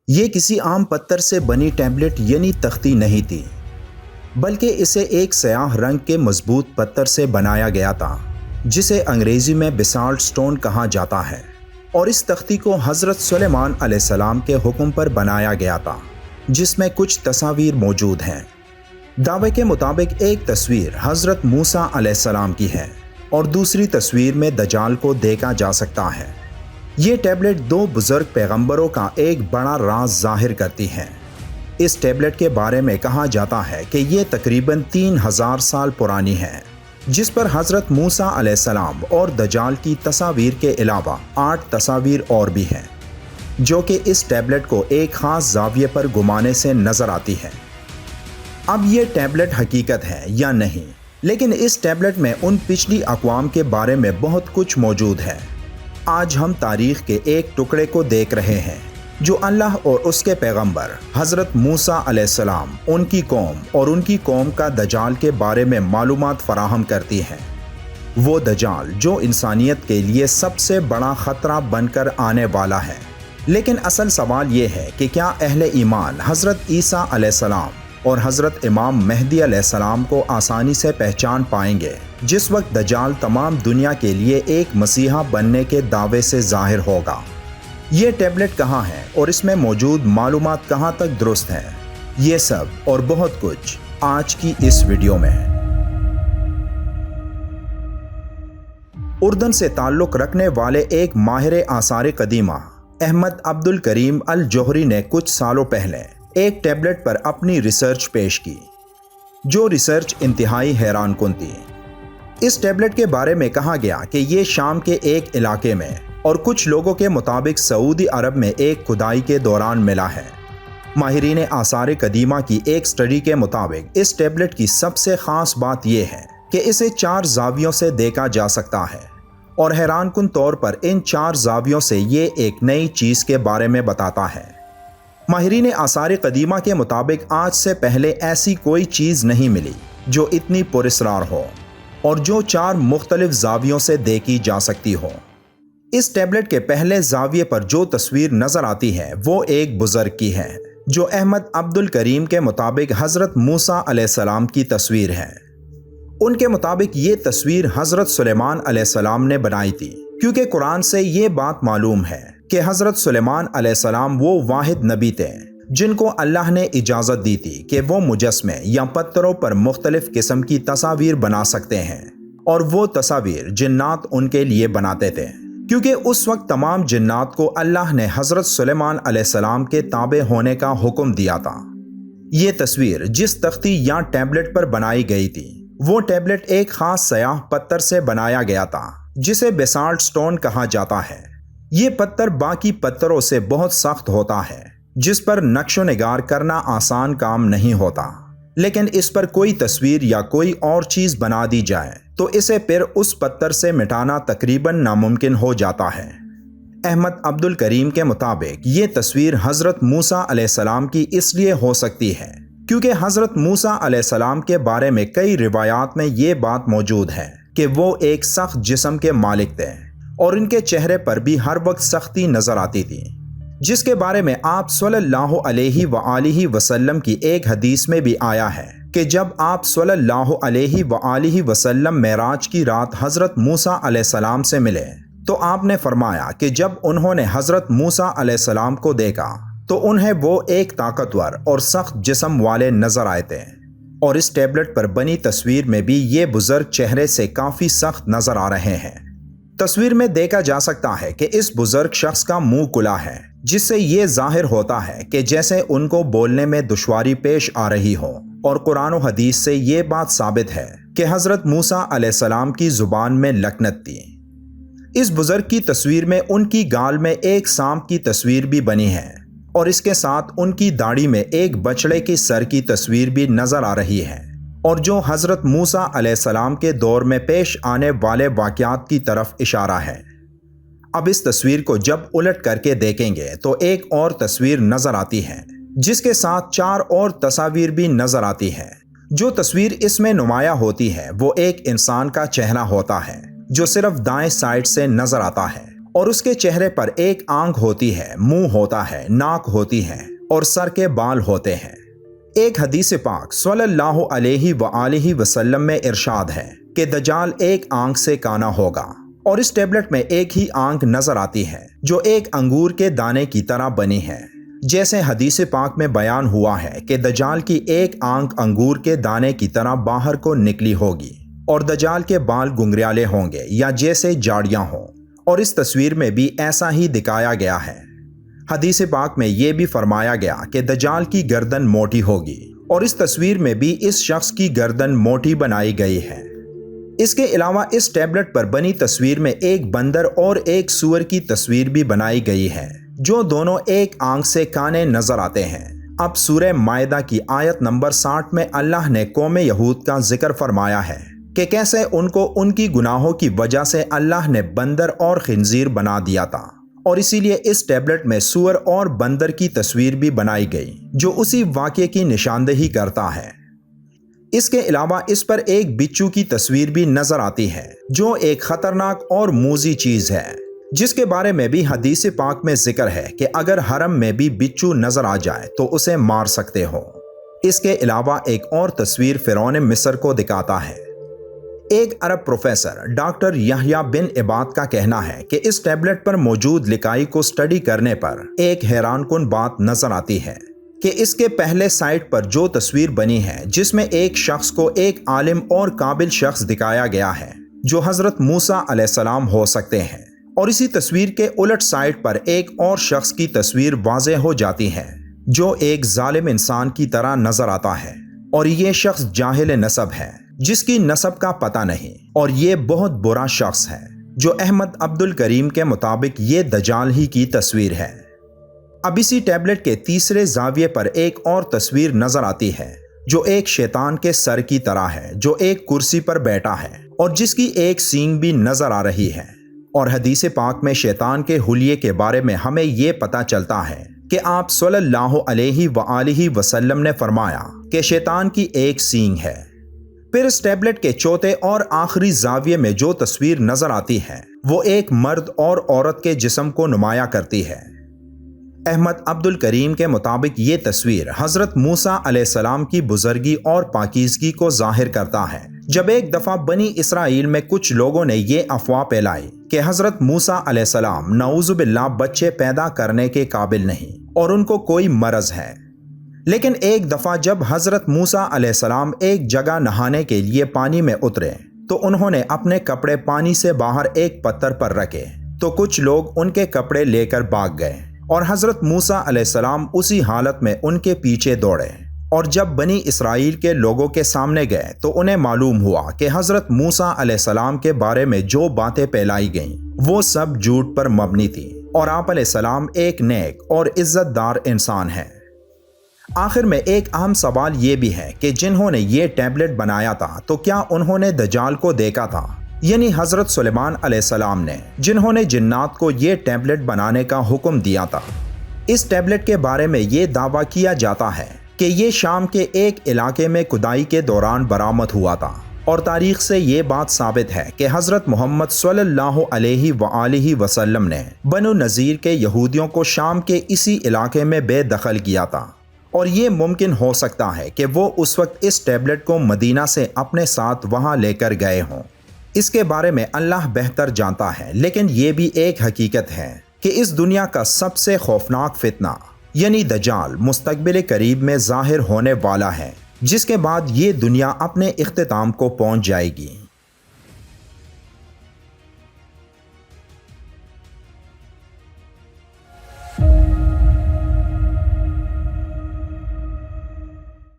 یہ کسی عام پتھر سے بنی ٹیبلٹ یعنی تختی نہیں تھی، بلکہ اسے ایک سیاہ رنگ کے مضبوط پتھر سے بنایا گیا تھا جسے انگریزی میں بیسالٹ سٹون کہا جاتا ہے، اور اس تختی کو حضرت سلیمان علیہ السلام کے حکم پر بنایا گیا تھا، جس میں کچھ تصاویر موجود ہیں۔ دعوے کے مطابق ایک تصویر حضرت موسیٰ علیہ السلام کی ہے اور دوسری تصویر میں دجال کو دیکھا جا سکتا ہے۔ یہ ٹیبلٹ دو بزرگ پیغمبروں کا ایک بڑا راز ظاہر کرتی ہے۔ اس ٹیبلٹ کے بارے میں کہا جاتا ہے کہ یہ تقریباً 3000 سال پرانی ہے، جس پر حضرت موسیٰ علیہ السلام اور دجال کی تصاویر کے علاوہ 8 تصاویر اور بھی ہیں، جو کہ اس ٹیبلٹ کو ایک خاص زاویے پر گھمانے سے نظر آتی ہے۔ اب یہ ٹیبلٹ حقیقت ہے یا نہیں، لیکن اس ٹیبلٹ میں ان پچھلی اقوام کے بارے میں بہت کچھ موجود ہے۔ آج ہم تاریخ کے ایک ٹکڑے کو دیکھ رہے ہیں جو اللہ اور اس کے پیغمبر حضرت موسیٰ علیہ السلام، ان کی قوم اور ان کی قوم کا دجال کے بارے میں معلومات فراہم کرتی ہے۔ وہ دجال جو انسانیت کے لیے سب سے بڑا خطرہ بن کر آنے والا ہے۔ لیکن اصل سوال یہ ہے کہ کیا اہل ایمان حضرت عیسیٰ علیہ السلام اور حضرت امام مہدی علیہ السلام کو آسانی سے پہچان پائیں گے جس وقت دجال تمام دنیا کے لیے ایک مسیحا بننے کے دعوے سے ظاہر ہوگا؟ یہ ٹیبلٹ کہاں ہے اور اس میں موجود معلومات کہاں تک درست ہیں؟ یہ سب اور بہت کچھ آج کی اس ویڈیو میں۔ اردن سے تعلق رکھنے والے ایک ماہر آثار قدیمہ احمد عبد الکریم الجوہری نے کچھ سالوں پہلے ایک ٹیبلٹ پر اپنی ریسرچ پیش کی، جو ریسرچ انتہائی حیران کن تھی۔ اس ٹیبلٹ کے بارے میں کہا گیا کہ یہ شام کے ایک علاقے میں اور کچھ لوگوں کے مطابق سعودی عرب میں ایک کھدائی کے دوران ملا ہے۔ ماہرین آثار قدیمہ کی ایک سٹڈی کے مطابق اس ٹیبلٹ کی سب سے خاص بات یہ ہے کہ اسے 4 زاویوں سے دیکھا جا سکتا ہے، اور حیران کن طور پر ان 4 زاویوں سے یہ ایک نئی چیز کے بارے میں بتاتا ہے۔ ماہرین آثار قدیمہ کے مطابق آج سے پہلے ایسی کوئی چیز نہیں ملی جو اتنی پراسرار ہو اور جو 4 مختلف زاویوں سے دیکھی جا سکتی ہو۔ اس ٹیبلٹ کے پہلے زاویے پر جو تصویر نظر آتی ہے وہ ایک بزرگ کی ہے، جو احمد عبد الکریم کے مطابق حضرت موسیٰ علیہ السلام کی تصویر ہے۔ ان کے مطابق یہ تصویر حضرت سلیمان علیہ السلام نے بنائی تھی، کیونکہ قرآن سے یہ بات معلوم ہے کہ حضرت سلیمان علیہ السلام وہ واحد نبی تھے جن کو اللہ نے اجازت دی تھی کہ وہ مجسمے یا پتھروں پر مختلف قسم کی تصاویر بنا سکتے ہیں، اور وہ تصاویر جنات ان کے لیے بناتے تھے، کیونکہ اس وقت تمام جنات کو اللہ نے حضرت سلیمان علیہ السلام کے تابع ہونے کا حکم دیا تھا۔ یہ تصویر جس تختی یا ٹیبلٹ پر بنائی گئی تھی، وہ ٹیبلٹ ایک خاص سیاہ پتھر سے بنایا گیا تھا جسے بیسالٹ سٹون کہا جاتا ہے۔ یہ پتھر باقی پتھروں سے بہت سخت ہوتا ہے، جس پر نقش و نگار کرنا آسان کام نہیں ہوتا، لیکن اس پر کوئی تصویر یا کوئی اور چیز بنا دی جائے تو اسے پھر اس پتھر سے مٹانا تقریباً ناممکن ہو جاتا ہے۔ احمد عبد الکریم کے مطابق یہ تصویر حضرت موسیٰ علیہ السلام کی اس لیے ہو سکتی ہے کیونکہ حضرت موسیٰ علیہ السلام کے بارے میں کئی روایات میں یہ بات موجود ہے کہ وہ ایک سخت جسم کے مالک تھے، اور ان کے چہرے پر بھی ہر وقت سختی نظر آتی تھی، جس کے بارے میں آپ صلی اللہ علیہ وآلہ وسلم کی ایک حدیث میں بھی آیا ہے کہ جب آپ صلی اللہ علیہ وآلہ وسلم معراج کی رات حضرت موسیٰ علیہ السلام سے ملے تو آپ نے فرمایا کہ جب انہوں نے حضرت موسیٰ علیہ السلام کو دیکھا تو انہیں وہ ایک طاقتور اور سخت جسم والے نظر آئے تھے، اور اس ٹیبلٹ پر بنی تصویر میں بھی یہ بزرگ چہرے سے کافی سخت نظر آ رہے ہیں۔ تصویر میں دیکھا جا سکتا ہے کہ اس بزرگ شخص کا منہ کھلا ہے، جس سے یہ ظاہر ہوتا ہے کہ جیسے ان کو بولنے میں دشواری پیش آ رہی ہو، اور قرآن و حدیث سے یہ بات ثابت ہے کہ حضرت موسیٰ علیہ السلام کی زبان میں لکنت تھی۔ اس بزرگ کی تصویر میں ان کی گال میں ایک سانپ کی تصویر بھی بنی ہے، اور اس کے ساتھ ان کی داڑھی میں ایک بچڑے کی سر کی تصویر بھی نظر آ رہی ہے، اور جو حضرت موسیٰ علیہ السلام کے دور میں پیش آنے والے واقعات کی طرف اشارہ ہے۔ اب اس تصویر کو جب الٹ کر کے دیکھیں گے تو ایک اور تصویر نظر آتی ہے، جس کے ساتھ 4 اور تصاویر بھی نظر آتی ہے۔ جو تصویر اس میں نمایاں ہوتی ہے وہ ایک انسان کا چہرہ ہوتا ہے جو صرف دائیں سائڈ سے نظر آتا ہے، اور اس کے چہرے پر ایک آنکھ ہوتی ہے، منہ ہوتا ہے، ناک ہوتی ہے اور سر کے بال ہوتے ہیں۔ ایک حدیث پاک صلی اللہ علیہ وآلہ وسلم میں ارشاد ہے کہ دجال ایک آنکھ سے کانا ہوگا، اور اس ٹیبلٹ میں ایک ہی آنکھ نظر آتی ہے جو ایک انگور کے دانے کی طرح بنی ہے۔ جیسے حدیث پاک میں بیان ہوا ہے کہ دجال کی ایک آنکھ انگور کے دانے کی طرح باہر کو نکلی ہوگی، اور دجال کے بال گنگریالے ہوں گے یا جیسے جاڑیاں ہوں، اور اس تصویر میں بھی ایسا ہی دکھایا گیا ہے۔ حدیث پاک میں یہ بھی فرمایا گیا کہ دجال کی گردن موٹی ہوگی، اور اس تصویر میں بھی اس شخص کی گردن موٹی بنائی گئی ہے۔ اس کے علاوہ اس ٹیبلٹ پر بنی تصویر میں ایک بندر اور ایک سور کی تصویر بھی بنائی گئی ہے، جو دونوں ایک آنکھ سے کانے نظر آتے ہیں۔ اب سورہ مائدہ کی آیت نمبر 60 میں اللہ نے قوم یہود کا ذکر فرمایا ہے کہ کیسے ان کو ان کی گناہوں کی وجہ سے اللہ نے بندر اور خنزیر بنا دیا تھا، اور اسی لیے اس ٹیبلٹ میں سور اور بندر کی تصویر بھی بنائی گئی جو اسی واقعے کی نشاندہی کرتا ہے۔ اس کے علاوہ اس پر ایک بچھو کی تصویر بھی نظر آتی ہے جو ایک خطرناک اور موذی چیز ہے، جس کے بارے میں بھی حدیث پاک میں ذکر ہے کہ اگر حرم میں بھی بچھو نظر آ جائے تو اسے مار سکتے ہو۔ اس کے علاوہ ایک اور تصویر فرعون مصر کو دکھاتا ہے۔ ایک عرب پروفیسر ڈاکٹر یحییٰ بن عباد کا کہنا ہے کہ اس ٹیبلٹ پر موجود لکائی کو سٹڈی کرنے پر ایک حیران کن بات نظر آتی ہے کہ اس کے پہلے سائٹ پر جو تصویر بنی ہے، جس میں ایک شخص کو ایک عالم اور قابل شخص دکھایا گیا ہے جو حضرت موسیٰ علیہ السلام ہو سکتے ہیں، اور اسی تصویر کے الٹ سائٹ پر ایک اور شخص کی تصویر واضح ہو جاتی ہے جو ایک ظالم انسان کی طرح نظر آتا ہے، اور یہ شخص جاہل نسب ہے جس کی نسب کا پتہ نہیں، اور یہ بہت برا شخص ہے جو احمد عبد الکریم کے مطابق یہ دجال ہی کی تصویر ہے۔ اب اسی ٹیبلٹ کے تیسرے زاویے پر ایک اور تصویر نظر آتی ہے جو ایک شیطان کے سر کی طرح ہے جو ایک کرسی پر بیٹھا ہے اور جس کی ایک سینگ بھی نظر آ رہی ہے، اور حدیث پاک میں شیطان کے حلیے کے بارے میں ہمیں یہ پتہ چلتا ہے کہ آپ صلی اللہ علیہ وآلہ وسلم نے فرمایا کہ شیطان کی ایک سینگ ہے۔ پھر اس ٹیبلٹ کے چوتھے اور آخری زاویے میں جو تصویر نظر آتی ہے وہ ایک مرد اور عورت کے جسم کو نمایاں کرتی ہے۔ احمد عبد الکریم کے مطابق یہ تصویر حضرت موسیٰ علیہ السلام کی بزرگی اور پاکیزگی کو ظاہر کرتا ہے، جب ایک دفعہ بنی اسرائیل میں کچھ لوگوں نے یہ افواہ پھیلائی کہ حضرت موسیٰ علیہ السلام نعوذ باللہ بچے پیدا کرنے کے قابل نہیں اور ان کو کوئی مرض ہے۔ لیکن ایک دفعہ جب حضرت موسیٰ علیہ السلام ایک جگہ نہانے کے لیے پانی میں اترے تو انہوں نے اپنے کپڑے پانی سے باہر ایک پتھر پر رکھے، تو کچھ لوگ ان کے کپڑے لے کر بھاگ گئے، اور حضرت موسیٰ علیہ السلام اسی حالت میں ان کے پیچھے دوڑے، اور جب بنی اسرائیل کے لوگوں کے سامنے گئے تو انہیں معلوم ہوا کہ حضرت موسیٰ علیہ السلام کے بارے میں جو باتیں پھیلائی گئیں وہ سب جھوٹ پر مبنی تھی، اور آپ علیہ السلام ایک نیک اور عزت دار انسان ہیں۔ آخر میں ایک اہم سوال یہ بھی ہے کہ جنہوں نے یہ ٹیبلٹ بنایا تھا تو کیا انہوں نے دجال کو دیکھا تھا؟ یعنی حضرت سلیمان علیہ السلام نے، جنہوں نے جنات کو یہ ٹیبلٹ بنانے کا حکم دیا تھا۔ اس ٹیبلٹ کے بارے میں یہ دعویٰ کیا جاتا ہے کہ یہ شام کے ایک علاقے میں کھدائی کے دوران برآمد ہوا تھا، اور تاریخ سے یہ بات ثابت ہے کہ حضرت محمد صلی اللہ علیہ وآلہ وسلم نے بنو نذیر کے یہودیوں کو شام کے اسی علاقے میں بے دخل کیا تھا، اور یہ ممکن ہو سکتا ہے کہ وہ اس وقت اس ٹیبلٹ کو مدینہ سے اپنے ساتھ وہاں لے کر گئے ہوں۔ اس کے بارے میں اللہ بہتر جانتا ہے، لیکن یہ بھی ایک حقیقت ہے کہ اس دنیا کا سب سے خوفناک فتنہ یعنی دجال مستقبل قریب میں ظاہر ہونے والا ہے، جس کے بعد یہ دنیا اپنے اختتام کو پہنچ جائے گی۔